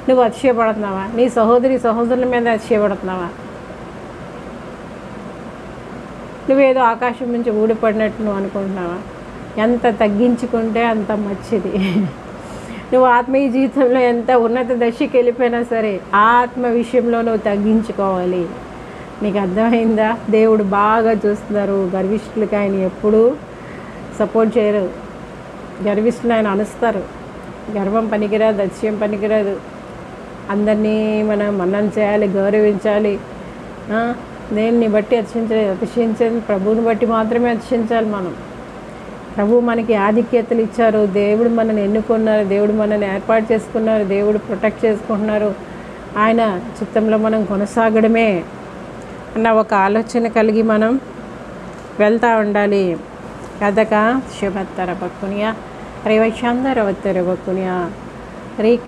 నువ్వు అతిశయపడుతున్నావా? నీ సహోదరుల మీద అతిశయపడుతున్నావా? నువ్వేదో ఆకాశం నుంచి ఊడిపడినట్టు నువ్వు అనుకుంటున్నావా? ఎంత తగ్గించుకుంటే అంత మంచిది. నువ్వు ఆత్మీయ జీవితంలో ఎంత ఉన్నత దశకి వెళ్ళిపోయినా సరే ఆత్మ విషయంలో నువ్వు తగ్గించుకోవాలి. నీకు అర్థమైందా? దేవుడు బాగా చూస్తున్నారు. గర్విష్ఠులకి ఆయన ఎప్పుడూ సపోర్ట్ చేయరు. గర్విష్ఠులు ఆయన అనుస్తారు. గర్వం పనికిరాదు, అతిశయం పనికిరాదు. అందరినీ మనం మన్నన చేయాలి, గౌరవించాలి. దేన్ని బట్టి అతిశయించేది ప్రభువుని బట్టి మాత్రమే అతిశయించాలి మనం. ప్రభు మనకి ఆధిక్యతలు ఇచ్చారు. దేవుడు మనల్ని ఎన్నుకున్నారు. దేవుడు మనల్ని ఏర్పాటు చేసుకున్నారు. దేవుడు ప్రొటెక్ట్ చేసుకుంటున్నారు. ఆయన చిత్తంలో మనం కొనసాగడమే అన్న ఒక ఆలోచన కలిగి మనం వెళ్తూ ఉండాలి. కథక శుభత్తర పక్కునియా రేవైశాందరవత్తర పక్కునియా రే